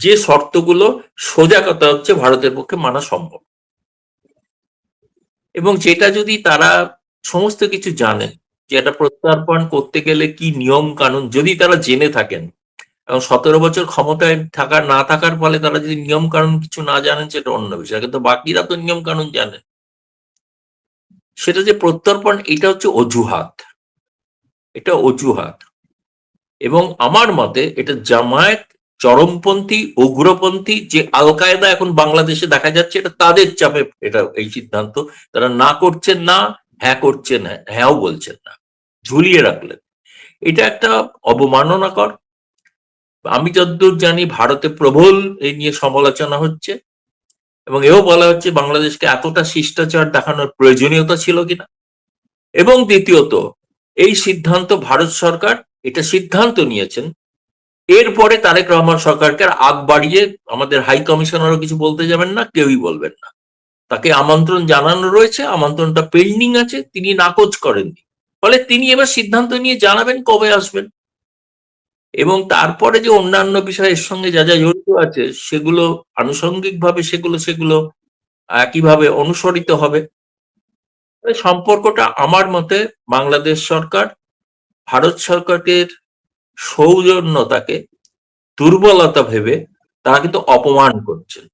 যে শর্তগুলো সোজা কথা হচ্ছে ভারতের পক্ষে মানা সম্ভব, এবং যেটা যদি তারা সমস্ত কিছু জানেন, যে এটা প্রত্যর্পণ করতে গেলে কি নিয়ম কানুন যদি তারা জেনে থাকেন, এবং 17 বছর ক্ষমতায় থাকার না থাকার ফলে তারা যদি নিয়ম কানুন কিছু না জানেন সেটা অন্য বিষয়, কিন্তু বাকিরা তো নিয়ম কানুন জানেন। সেটা যে প্রত্যর্পণ, এটা হচ্ছে অজুহাত, এটা অজুহাত। এবং আমার মতে এটা জামায়াত, চরমপন্থী উগ্রপন্থী যে আল কায়দা এখন বাংলাদেশে দেখা যাচ্ছে, এটা তাদের চাপে এটা এই সিদ্ধান্ত। তারা না করছেন না, হ্যাঁ করছেন, হ্যাঁও বলছেন না, ঝুলিয়ে রাখলেন। এটা একটা অবমাননাকর। আমি যতদূর জানি ভারতে প্রবল এই নিয়ে সমালোচনা হচ্ছে, এবং এও বলা হচ্ছে বাংলাদেশকে এতটা শিষ্টাচার দেখানোর প্রয়োজনীয়তা ছিল কিনা। এবং দ্বিতীয়ত, এই সিদ্ধান্ত ভারত সরকার এটা সিদ্ধান্ত নিয়েছেন, এরপরে তারেক রহমান সরকারকে আর আগ বাড়িয়ে আমাদের হাই কমিশনারও কিছু বলতে যাবেন না, কেউই বলবেন না। তাকে আমন্ত্রণ জানানো রয়েছে, আমন্ত্রণটা পেন্ডিং আছে, তিনি নাকচ করেননি। ফলে তিনি এবার সিদ্ধান্ত নিয়ে জানাবেন কবে আসবেন, এবং তারপরে যে অন্যান্য বিষয়ের সঙ্গে যা যা জড়িত আছে সেগুলো আনুষঙ্গিকভাবে সেগুলো সেগুলো একইভাবে অনুসরিত হবে। সম্পর্কটা আমার মতে বাংলাদেশ সরকার ভারত সরকারের সৌজন্যতাকে দুর্বলতা ভেবে তারা কিন্তু অপমান করছেন।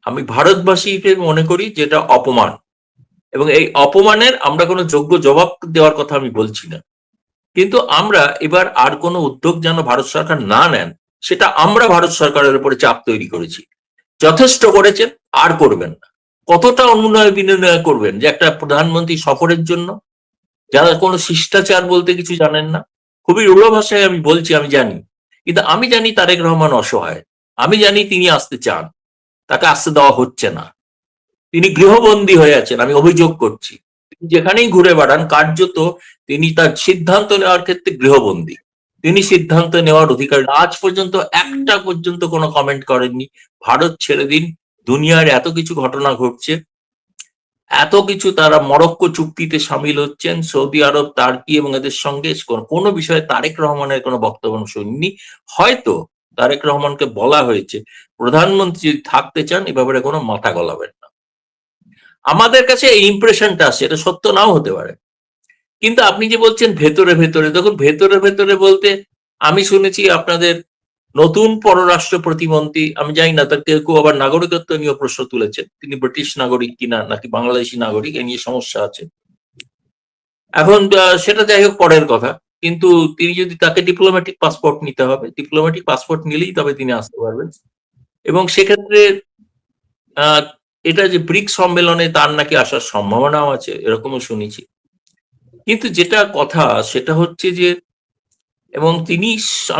আমি ভারতবাসী হিসেবে মনে করি যেটা অপমান, এবং এই অপমানের আমরা কোনো যোগ্য জবাব দেওয়ার কথা আমি বলছি না, কিন্তু আমরা এবার আর কোনো উদ্যোগ যেন ভারত সরকার না নেন, সেটা আমরা ভারত সরকারের উপরে চাপ তৈরি করেছি। যথেষ্ট করেছেন, আর করবেন না। কতটা অনুনয় বিনয় করবেন যে একটা প্রধানমন্ত্রী সফরের জন্য, যারা কোনো শিষ্টাচার বলতে কিছু জানেন না। খুবই রূঢ় ভাষায় আমি বলছি, আমি জানি, কিন্তু আমি জানি তারেক রহমান অসহায়, আমি জানি তিনি আসতে চান, তাকে আসতে দেওয়া হচ্ছে না। তিনি গৃহবন্দী হয়ে আছেন, আমি অভিযোগ করছি। তিনি যেখানেই ঘুরে বেড়ান কার্যত তিনি তার সিদ্ধান্ত নেওয়ার ক্ষেত্রে গৃহবন্দী। তিনি সিদ্ধান্ত নেওয়ার অধিকার আজ পর্যন্ত একটা পর্যন্ত কোনো কমেন্ট করেননি। ভারত ছেড়ে দিন, দুনিয়ার এত কিছু ঘটনা ঘটছে, এত কিছু, তারা মরক্কো চুক্তিতে সামিল হচ্ছেন, সৌদি আরব, তার্কি এবং এদের সঙ্গে কোনো বিষয়ে তারেক রহমানের কোনো বক্তব্য শুনিনি। হয়তো তারেক রহমানকে বলা হয়েছে প্রধানমন্ত্রী যদি থাকতে চান এ ব্যাপারে কোনো মাথা গলাবেন না। আমাদের কাছে এই ইমপ্রেশনটা আসে, এটা সত্য নাও হতে পারে। কিন্তু আপনি যে বলছেন ভেতরে ভেতরে, দেখুন ভেতরে ভেতরে বলতে আমি শুনেছি আপনাদের নতুন পররাষ্ট্র প্রতিমন্ত্রী, আমি জানি না তার কেউ কেউ আবার নাগরিকত্ব নিয়ে প্রশ্ন তুলেছেন, তিনি ব্রিটিশ নাগরিক কিনা নাকি বাংলাদেশি নাগরিক, এ নিয়ে সমস্যা আছে। এখন সেটা যাই হোক পরের কথা, কিন্তু তিনি যদি, তাকে ডিপ্লোম্যাটিক পাসপোর্ট নিতে হবে, ডিপ্লোম্যাটিক পাসপোর্ট নিলেই তবে তিনি আসতে পারবেন। এবং সেক্ষেত্রে আহ এটা যে ব্রিক্স সম্মেলনে তার নাকি আসার সম্ভাবনাও আছে, এরকমও শুনেছি। কিন্তু যেটা কথা সেটা হচ্ছে যে, এবং তিনি,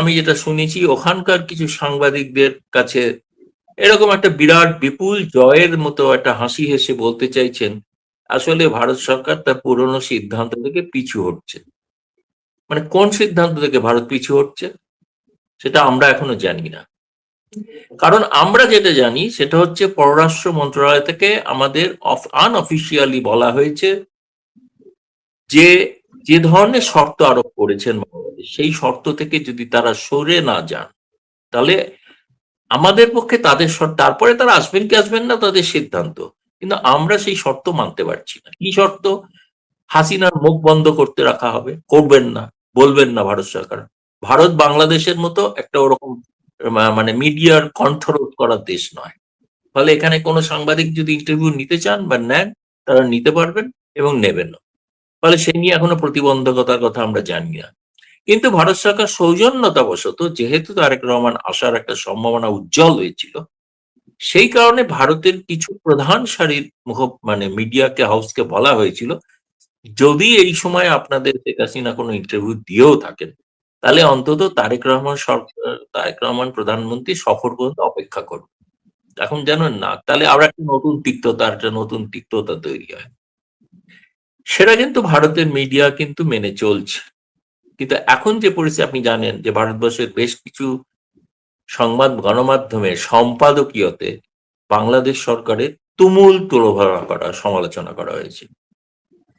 আমি যেটা শুনেছি ওখানকার কিছু সাংবাদিকদের কাছে এরকম একটা বিরাট বিপুল জয়ের মতো একটা হাসি হেসে বলতে চাইছেন আসলে ভারত সরকার তার পুরনো সিদ্ধান্ত থেকে পিছু হটছে। মানে কোন সিদ্ধান্ত থেকে ভারত পিছু হটছে সেটা আমরা এখনো জানি না। কারণ আমরা যেটা জানি সেটা হচ্ছে পররাষ্ট্র মন্ত্রণালয় থেকে আমাদের আনঅফিসিয়ালি বলা হয়েছে যে যে ধরনের শর্ত আরোপ করেছেন বাংলাদেশ, সেই শর্ত থেকে যদি তারা সরে না যান তাহলে আমাদের পক্ষে তাদের শর্ত, তারপরে তারা আসবেন কি আসবেন না তাদের সিদ্ধান্ত, কিন্তু আমরা সেই শর্ত মানতে পারছি না। কি শর্ত? হাসিনার মুখ বন্ধ করতে রাখা হবে, করবেন না, বলবেন না ভারত সরকার। ভারত বাংলাদেশের মতো একটা ওরকম মানে মিডিয়ার কণ্ঠরোধ করার দেশ নয়। ফলে এখানে কোনো সাংবাদিক যদি ইন্টারভিউ নিতে চান বা নেন, তারা নিতে পারবেন এবং নেবেন। ফলে সে নিয়ে এখনো প্রতিবন্ধকতার কথা আমরা জানি না। কিন্তু ভারত সরকার সৌজন্যতাবশত, যেহেতু তারেক রহমান আসার একটা সম্ভাবনা উজ্জ্বল হয়েছিল, সেই কারণে ভারতের কিছু প্রধান সারির মানে মিডিয়াকে, হাউসকে বলা হয়েছিল যদি এই সময় আপনাদের শেখ হাসিনা কোনো ইন্টারভিউ দিয়েও থাকেন তাহলে অন্তত তারেক রহমান সরকার, তারেক রহমান প্রধানমন্ত্রী সফর পর্যন্ত অপেক্ষা করুন। এখন জানেন না, তাহলে আবার একটা নতুন তিক্ততা তৈরি হয়। সেটা কিন্তু ভারতের মিডিয়া কিন্তু মেনে চলছে। কিন্তু এখন যে পরিস্থিতি, আপনি জানেন যে ভারতবর্ষের বেশ কিছু সংবাদ গণমাধ্যমের সম্পাদকীয়তে বাংলাদেশ সরকারের তুমুল তোলপাড় করা, সমালোচনা করা হয়েছে,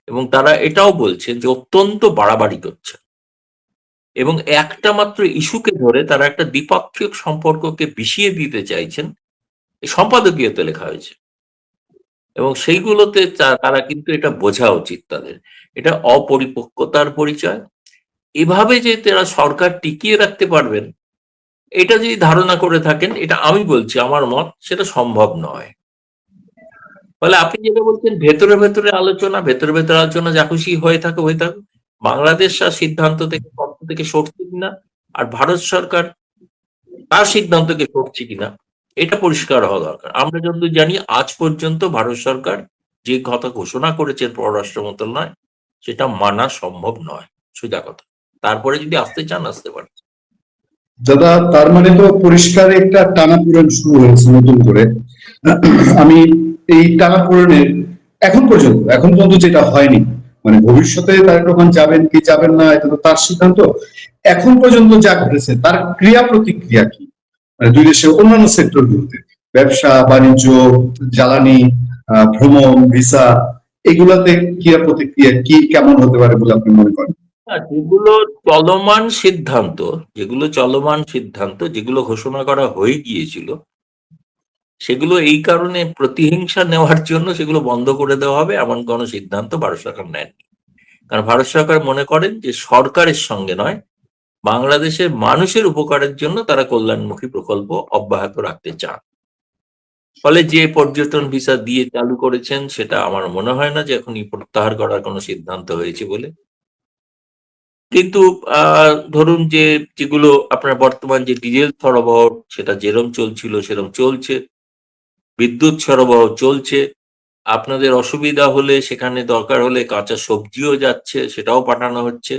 এবং তারা এটাও বলছেন যে অত্যন্ত বাড়াবাড়ি করছে। এবং একটা মাত্র ইস্যুকে ধরে তারা একটা দ্বিপাক্ষিক সম্পর্ককে বিষিয়ে দিতে চাইছেন, এই সম্পাদকীয়তে লেখা হয়েছে। এবং সেইগুলোতে তারা কিন্তু এটা বোঝা উচিত তাদের। এটা অপরিপক্কতার পরিচয়। এভাবে যে তারা সরকার টিকিয়ে রাখতে পারবেন, এটা যদি ধারণা করে থাকেন, এটা আমি বলছি, আমার মত, সেটা সম্ভব নয়। ফলে আপনি যেটা বলছেন ভেতরে ভেতরে আলোচনা, ভেতরে ভেতরে আলোচনা যা খুশি হয়ে থাকে হয়ে থাকুক, বাংলাদেশ আর সিদ্ধান্ত থেকে পক্ষ থেকে সরছে কিনা, আর ভারত সরকার তার সিদ্ধান্তকে সরছে কিনা, এটা পরিষ্কার হওয়া দরকার। আমরা যতদূর জানি আজ পর্যন্ত ভারত সরকার যে কথা ঘোষণা করেছেন পররাষ্ট্র মন্ত্রণালয়, সেটা মানা সম্ভব নয়, সোজা কথা। তারপরে যদি আসতে চান আসতে পারেন। দাদা, তার মানে তো পরিষ্কার একটা টানাপোড়েন শুরু হয়েছে নতুন করে। আমি এই টানাপোড়েনের এখন পর্যন্ত যেটা হয়নি, মানে ভবিষ্যতে তারেক রহমান যাবেন কি যাবেন না এটা তো তার সিদ্ধান্ত। এখন পর্যন্ত যা ঘটেছে তার ক্রিয়া প্রতিক্রিয়া কি, মানে দুই দেশের অন্যান্য সেক্টর গুলোতে, ব্যবসা বাণিজ্য, জ্বালানি, ভ্রমণ, ভিসা, এগুলাতে ক্রিয়া প্রতিক্রিয়া কি কেমন হতে পারে বলে আপনি মনে করেন? যেগুলো চলমান সিদ্ধান্ত, যেগুলো ঘোষণা করা হয়ে গিয়েছিল, সেগুলো এই কারণে প্রতিহিংসা নেওয়ার জন্য সেগুলো বন্ধ করে দেওয়া হবে এমন কোনো সিদ্ধান্ত ভারত সরকার নেননি। কারণ ভারত সরকার মনে করেন যে সরকারের সঙ্গে নয়, বাংলাদেশের মানুষের উপকারের জন্য তারা কল্যাণমুখী প্রকল্প অব্যাহত রাখতে চান। ফলে যে পর্যটন ভিসা দিয়ে চালু করেছেন, সেটা আমার মনে হয় না যে এখনই প্রত্যাহার করার কোনো সিদ্ধান্ত হয়েছে বলে। কিন্তু ধরুন যেগুলো আপনার বর্তমান যে ডিজেল সরবরাহ, সেটা যেরম চলছিল সেরম চলছে, বিদ্যুৎ সরবরাহ চলছে। আপনাদের অসুবিধা হলে সেখানে দরকার হলে কাঁচা সবজিও যাচ্ছে, সেটাও পাঠানো হচ্ছে।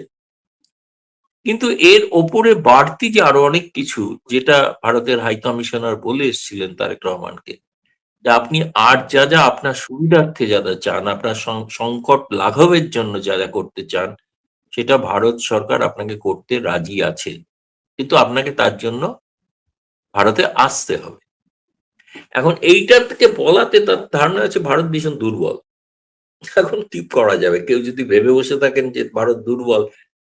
কিন্তু এর ওপরে বাড়তি যে আরো অনেক কিছু, যেটা ভারতের হাই কমিশনার বলে এসেছিলেন তারেক রহমানকে, যে আপনি আর যা যা আপনার সুবিধার্থে যা যা চান, আপনার সংকট লাঘবের জন্য যা যা করতে চান, সেটা ভারত সরকার আপনাকে করতে রাজি আছে, কিন্তু আপনাকে তার জন্য ভারতে আসতে হবে। এখন এইটা থেকে বলাতে তার ধারণা আছে ভারত ভীষণ দুর্বল। এখন কি করা যাবে? কেউ যদি ভেবে বসে থাকেন যে ভারত দুর্বল,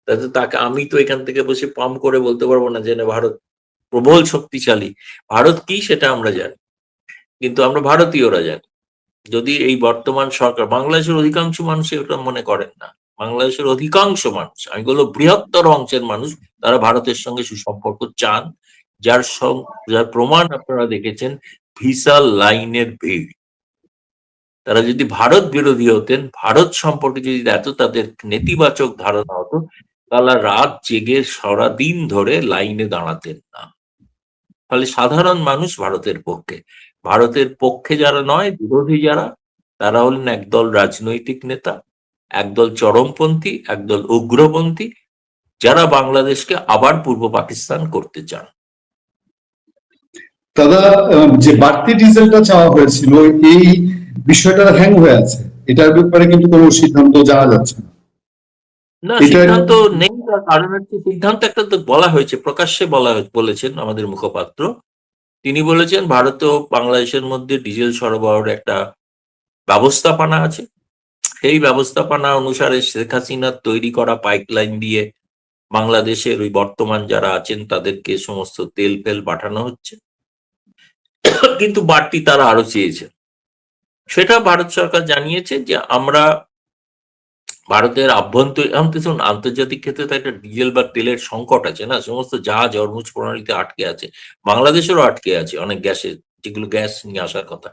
তাহলে তাকে আমি তো এখান থেকে বসে পাম্প করে বলতে পারবো না যে না ভারত প্রবল শক্তিশালী। ভারত কি সেটা আমরা জানি, কিন্তু আমরা ভারতীয়রা জানি। যদি এই বর্তমান সরকার, বাংলাদেশের অধিকাংশ মানুষ এটা মনে করেন না। বাংলাদেশের অধিকাংশ মানুষ, আমি বলবো বৃহত্তর অংশের মানুষ, তারা ভারতের সঙ্গে সুসম্পর্ক চান। যার প্রমাণ আপনারা দেখেছেন ভিসা লাইনের ভিড়। তারা যদি ভারত বিরোধী হতেন, ভারত সম্পর্কে যদি এত তাদের নেতিবাচক ধারণা হতো, তারা রাত জেগে সারাদিন ধরে লাইনে দাঁড়াতেন না। ফলে সাধারণ মানুষ ভারতের পক্ষে। ভারতের পক্ষে যারা নয়, বিরোধী যারা, তারা হলেন একদল রাজনৈতিক নেতা, একদল চরমপন্থী, একদল উগ্রপন্থী, যারা বাংলাদেশকে আবার পূর্ব পাকিস্তান করতে চান। দাদা, যে বাড়তি ডিজেলটা চাওয়া হয়েছিল, এই বিষয়টা হ্যাং হয়ে আছে, এটার ব্যাপারে কিন্তু কোনো সিদ্ধান্ত জানা যাচ্ছে না। না, এটা সিদ্ধান্ত নেই, তার কারণ হচ্ছে সিদ্ধান্ত একটা তো বলা হয়েছে, প্রকাশ্যে বলেছেন আমাদের মুখপাত্র। তিনি বলেছেন ভারত ও বাংলাদেশের মধ্যে ডিজেল সরবরাহের একটা ব্যবস্থাপনা আছে। সেই ব্যবস্থাপনা অনুসারে শেখ হাসিনার তৈরি করা পাইপলাইন দিয়ে বাংলাদেশের ওই বর্তমান যারা আছেন তাদেরকে সমস্ত তেল ফেল পাঠানো হচ্ছে। কিন্তু বাড়তি তারা আরো চেয়েছেন। সেটা ভারত সরকার জানিয়েছে যে আমরা ভারতের এখন আন্তর্জাতিক ক্ষেত্রে তো একটা ডিজেল বা তেলের সংকট আছে না, সমস্ত জাহাজ হরমুজ প্রণালীতে আটকে আছে। বাংলাদেশেরও আটকে আছে অনেক গ্যাসের, যেগুলো গ্যাস নিয়ে আসার কথা।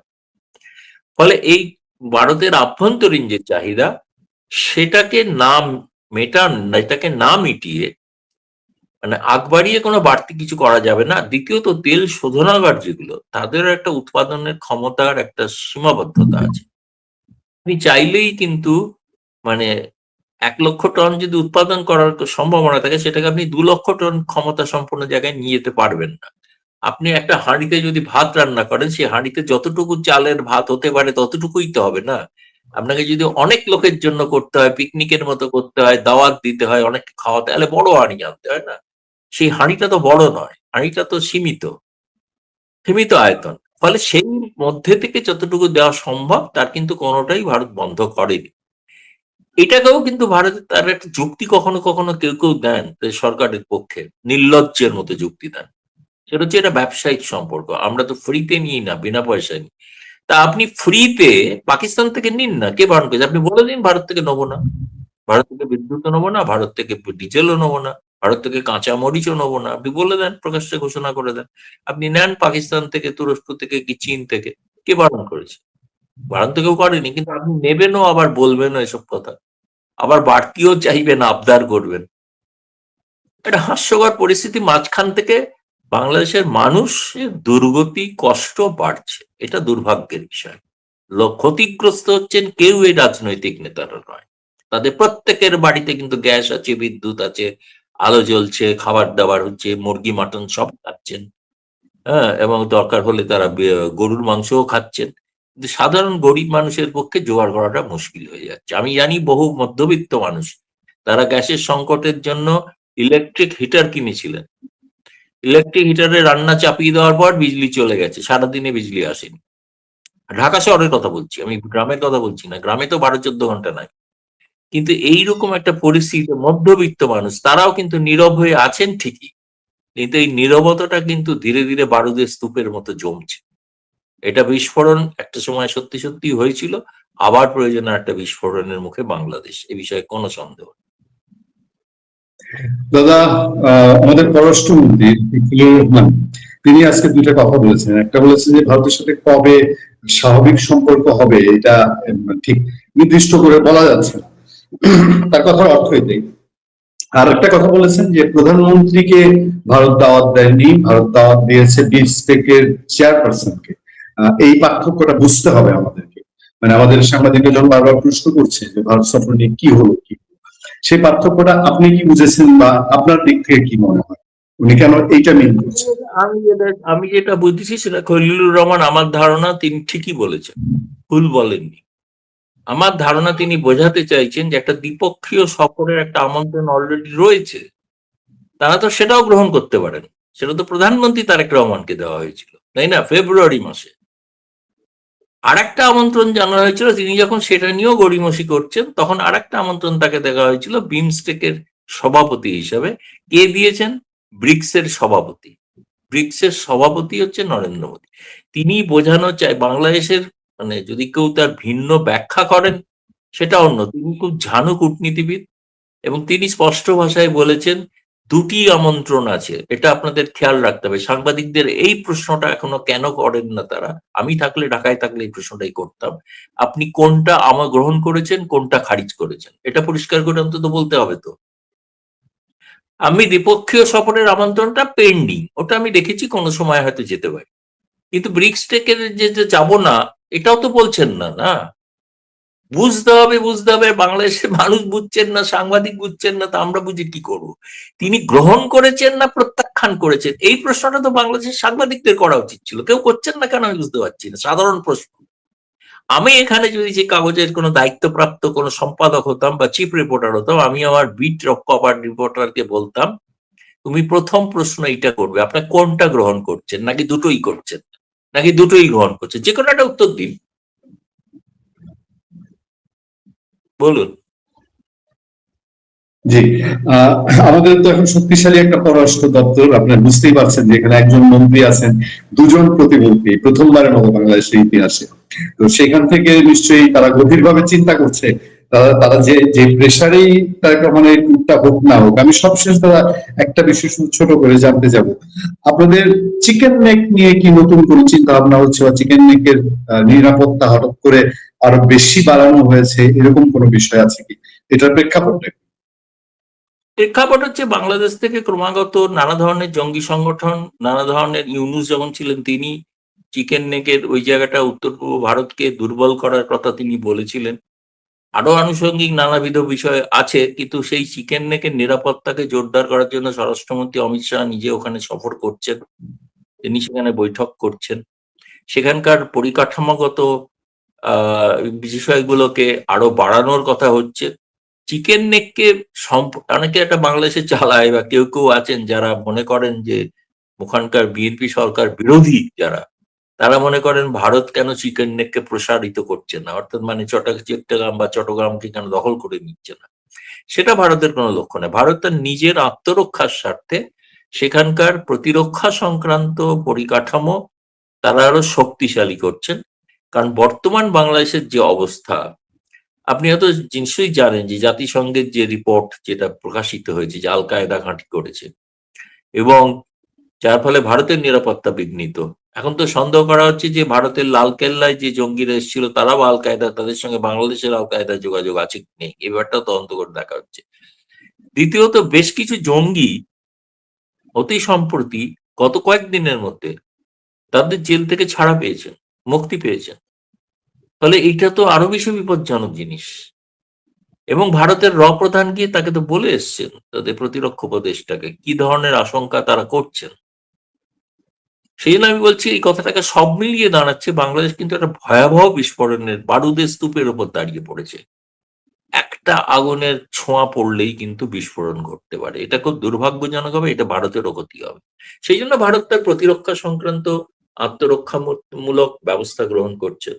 ফলে এই ভারতের আভ্যন্তরীণ যে চাহিদা, সেটাকে এটাকে না মিটিয়ে, মানে আগ বাড়িয়ে কোনো বাড়তি কিছু করা যাবে না। দ্বিতীয়ত তেল শোধনাগার যেগুলো, তাদের একটা উৎপাদনের ক্ষমতার একটা সীমাবদ্ধতা আছে। আপনি চাইলেই কিন্তু, মানে 1,00,000 টন যদি উৎপাদন করার সম্ভাবনা থাকে, সেটাকে আপনি 2,00,000 টন ক্ষমতা সম্পন্ন জায়গায় নিয়ে যেতে পারবেন না। আপনি একটা হাঁড়িতে যদি ভাত রান্না করেন, সেই হাঁড়িতে যতটুকু চালের ভাত হতে পারে ততটুকুই তো হবে না। আপনাকে যদি অনেক লোকের জন্য করতে হয়, পিকনিকের মতো করতে হয়, দাওয়াত দিতে হয়, অনেক খাওয়াতে, তাহলে বড় হাঁড়ি আনতে হয় না? সেই হাঁড়িটা তো বড় নয়, হাঁড়িটা তো সীমিত সীমিত আয়তন। ফলে সেই মধ্যে থেকে যতটুকু দেওয়া সম্ভব, তার কিন্তু কোনোটাই ভারত বন্ধ করেনি। এটাকেও কিন্তু ভারতে তার একটা যুক্তি কখনো কখনো কেউ কেউ দেন যে সরকারের পক্ষে, নির্লজ্জের মতো যুক্তি দেন। সেটা হচ্ছে এটা ব্যবসায়িক সম্পর্ক, আমরা তো ফ্রিতে নিই না, বিনা পয়সায় নিই। তা আপনি ফ্রিতে পাকিস্তান থেকে নিন না, কে বারণ করেছে? আপনি বলে দিন ভারত থেকে নেবো না, ভারত থেকে বিদ্যুৎও নেবো না, ভারত থেকে ডিজেলও নেবো না, ভারত থেকে কাঁচা মরিচও নেবো না। আপনি বলে দেন, প্রকাশ্যে ঘোষণা করে দেন আপনি নেন পাকিস্তান থেকে, তুরস্ক থেকে, কি চীন থেকে, কে বারণ করেছে? বারণ তো কেউ করেনি, কিন্তু আপনি নেবেনও আবার বলবেনও এসব কথা, আবার বাড়তিও চাইবেন, আবদার করবেন। একটা হাস্যকর পরিস্থিতি, মাঝখান থেকে বাংলাদেশের মানুষের দুর্গতি, কষ্ট বাড়ছে, এটা দুর্ভাগ্যের বিষয়। ক্ষতিগ্রস্ত হচ্ছেন কেউ এই রাজনৈতিক নেতারা নয়, তাদের প্রত্যেকের বাড়িতে কিন্তু গ্যাস আছে, বিদ্যুৎ আছে, আলো জ্বলছে, খাবার দাবার হচ্ছে, মুরগি মাটন সব খাচ্ছেন, হ্যাঁ, এবং দরকার হলে তারা গরুর মাংসও খাচ্ছেন। কিন্তু সাধারণ গরিব মানুষের পক্ষে জোগাড় করাটা মুশকিল হয়ে যাচ্ছে। আমি জানি বহু মধ্যবিত্ত মানুষ, তারা গ্যাসের সংকটের জন্য ইলেকট্রিক হিটার কিনেছিলেন। ইলেকট্রিক হিটারে রান্না চাপিয়ে দেওয়ার পর বিজলি চলে গেছে, সারাদিনে বিজলি আসেনি। ঢাকা শহরের কথা বলছি, আমি গ্রামের কথা বলছি না, গ্রামে তো 12-14 ঘন্টা নাই। কিন্তু এইরকম একটা পরিস্থিতিতে মধ্যবিত্ত মানুষ তারাও কিন্তু নীরব হয়ে আছেন ঠিকই, কিন্তু এই নীরবতাটা কিন্তু ধীরে ধীরে বারুদের স্তূপের মতো জমছে। এটা বিস্ফোরণ একটা সময় সত্যি সত্যি হয়েছিল, আবার প্রয়োজনে একটা বিস্ফোরণের মুখে বাংলাদেশ, এ বিষয়ে কোনো সন্দেহ নেই। দাদা, আমাদের পররাষ্ট্রমন্ত্রী ফখরুল রহমান, তিনি আজকে দুইটা কথা বলেছেন। একটা বলেছেন যে ভারতের সাথে কবে স্বাভাবিক সম্পর্ক হবে এটা ঠিক নির্দিষ্ট করে বলা যাচ্ছে না। তার কথার অর্থ এটাই। আর একটা কথা বলেছেন যে প্রধানমন্ত্রীকে ভারত দাওয়াত দেয়নি, ভারত দাওয়াত দিয়েছে বিমস্টেকের চেয়ারপারসনকে। এই পার্থক্যটা বুঝতে হবে আমাদেরকে। মানে আমাদের সাংবাদিকরা যখন বারবার প্রশ্ন করছে যে ভারত সফর নিয়ে কি হলো, কি সেই পার্থক্যটা আপনি কি বুঝেছেন বা আপনার দিক থেকে কি মনে হয় উনি কেন এইটা মিন করছেন? আমি যেটা বুঝেছি সেটা, খলিলুর রহমান আমার ধারণা তিনি ঠিকই বলেছেন, ভুল বলেননি। আমার ধারণা তিনি বোঝাতে চাইছেন যে একটা দ্বিপক্ষীয় সফরের একটা আমন্ত্রণ অলরেডি রয়েছে, তারা তো সেটাও গ্রহণ করতে পারেন। সেটা তো প্রধানমন্ত্রী তারেক রহমানকে দেওয়া হয়েছিল, তাই না, ফেব্রুয়ারি মাসে। আর একটা আমন্ত্রণ জানানো হয়েছিল, তিনি যখন সেটা নিয়েও গড়িমসি করছেন, তখন আর একটা আমন্ত্রণ তাকে দেওয়া হয়েছিল বিমস্টেকের সভাপতি হিসাবে। কে দিয়েছেন? ব্রিক্সের সভাপতি। ব্রিক্সের সভাপতি হচ্ছে নরেন্দ্র মোদী। তিনি বোঝানো চায় বাংলাদেশের, মানে যদি কেউ তার ভিন্ন ব্যাখ্যা করেন সেটা অন্য, তিনি খুব ঝানু কূটনীতিবিদ, এবং তিনি স্পষ্ট ভাষায় বলেছেন দুটি আমন্ত্রণ আছে, এটা আপনাদের খেয়াল রাখতে হবে। সাংবাদিকদের এই প্রশ্নটা এখনো কেন করেন না তারা, আমি থাকলে, ঢাকায় থাকলে এই প্রশ্নটাই করতাম। আপনি কোনটা আমার গ্রহণ করেছেন, কোনটা খারিজ করেছেন, এটা পরিষ্কার করে অন্তত বলতে হবে তো। আমি দ্বিপক্ষীয় সফরের আমন্ত্রণটা পেন্ডিং, ওটা আমি দেখেছি, কোনো সময় হয়তো যেতে পারি, কিন্তু ব্রিক্স টেকের যে যাবো না, এটাও তো বলছেন না। না, বুঝতে হবে, বুঝতে হবে, বাংলাদেশের মানুষ বুঝছেন না, সাংবাদিক বুঝছেন না, তা আমরা বুঝে কি করব? তিনি গ্রহণ করেছেন না প্রত্যাখ্যান করেছেন, এই প্রশ্নটা তো বাংলাদেশের সাংবাদিকদের করা উচিত ছিল, কেউ করছেন না কেন আমি বুঝতে পারছি না, সাধারণ প্রশ্ন। আমি এখানে যদি যে কাগজের কোনো দায়িত্বপ্রাপ্ত কোনো সম্পাদক হতাম বা চিফ রিপোর্টার হতাম, আমি আমার বিট কভার রিপোর্টারকে বলতাম, তুমি প্রথম প্রশ্ন এইটা করবে, আপনার কোনটা গ্রহণ করছেন, নাকি দুটোই করছেন, নাকি দুটোই গ্রহণ করছেন, যে কোনো একটা উত্তর দিন, বলুন। জি, আহ, আমাদের তো এখন শক্তিশালী একটা পররাষ্ট্র দপ্তর। আপনারা বুঝতেই পারছেন যে এখানে একজন মন্ত্রী আছেন, দুজন প্রতিমন্ত্রী, প্রথমবারের মতো বাংলাদেশের ইতিহাসে। তো সেখান থেকে নিশ্চয়ই তারা গভীরভাবে চিন্তা করছে। তারা তারা যে যে প্রেসারেই তার মানে টুকটা হোক না হোক, আমি সবশেষ তারা একটা বিষয় শুধু ছোট করে জানতে যাব, আপনাদের চিকেন নেক নিয়ে কি নতুন করে চিন্তা ভাবনা হচ্ছে, বা চিকেন নেকের নিরাপত্তা হঠাৎ করে আরো বেশি বাড়ানো হয়েছে, এরকম কোনো বিষয় আছে কি? এটার প্রেক্ষাপটে প্রেক্ষাপট হচ্ছে বাংলাদেশ থেকে ক্রমাগত নানা ধরনের জঙ্গি সংগঠন, নানা ধরনের, ইউনূস যখন ছিলেন তিনি চিকেন নেকের ওই জায়গাটা, উত্তর পূর্ব ভারতকে দুর্বল করার কথা তিনি বলেছিলেন। আরো আনুষঙ্গিক নানাবিধ বিষয় আছে, কিন্তু সেই চিকেন নেকের নিরাপত্তাকে জোরদার করার জন্য স্বরাষ্ট্রমন্ত্রী অমিত শাহ নিজে ওখানে সফর করছেন, তিনি সেখানে বৈঠক করছেন। সেখানকার পরিকাঠামোগত বিষয়গুলোকে আরো বাড়ানোর কথা হচ্ছে। চিকেন নেককে অনেকে একটা বাংলাদেশে চালায়, বা কেউ কেউ আছেন যারা মনে করেন যে ওখানকার বিএনপি সরকার বিরোধী যারা, তারা মনে করেন ভারত কেন চিকেন নেককে প্রসারিত করছে না, অর্থাৎ মানে চট্টগ্রাম বা চট্টগ্রামকে কেন দখল করে নিচ্ছে না। সেটা ভারতের কোনো লক্ষ্য নয়। ভারত তার নিজের আত্মরক্ষার স্বার্থে সেখানকার প্রতিরক্ষা সংক্রান্ত পরিকাঠামো তারা আরো শক্তিশালী করছেন। কারণ বর্তমান বাংলাদেশের যে অবস্থা, আপনি হয়তো নিশ্চয়ই জানেন যে জাতিসংঘের যে রিপোর্ট যেটা প্রকাশিত হয়েছে যে আল কায়দা ঘাঁটি করেছে, এবং যার ফলে ভারতের নিরাপত্তা বিঘ্নিত। এখন তো সন্দেহ করা হচ্ছে যে ভারতের লালকেল্লায় যে জঙ্গিরা এসেছিল তারাও আল কায়দা, তাদের সঙ্গে বাংলাদেশের আল কায়দার যোগাযোগ আছে কি নেই, এই ব্যাপারটাও তদন্ত করে দেখা হচ্ছে। দ্বিতীয়ত, বেশ কিছু জঙ্গি অতি সম্প্রতি গত কয়েকদিনের মধ্যে তাদের জেল থেকে ছাড়া পেয়েছেন, মুক্তি পেয়েছেন। ফলে এইটা তো আরো বেশি বিপজ্জনক জিনিস। এবং ভারতের প্রধান গিয়ে তাকে তো বলে এসছেন, তাদের প্রতিরক্ষা উপদেষ্টাকে, কি ধরনের আশঙ্কা তারা করছেন। সেই জন্য আমি বলছি, এই কথাটাকে সব মিলিয়ে দাঁড়াচ্ছে বাংলাদেশ কিন্তু একটা ভয়াবহ বিস্ফোরণের বারুদের স্তূপের উপর দাঁড়িয়ে পড়েছে। একটা আগুনের ছোঁয়া পড়লেই কিন্তু বিস্ফোরণ ঘটতে পারে। এটা খুব দুর্ভাগ্যজনক হবে, এটা ভারতেরও ক্ষতি হবে। সেই জন্য ভারত তার প্রতিরক্ষা সংক্রান্ত আত্মরক্ষামূলক ব্যবস্থা গ্রহণ করছে।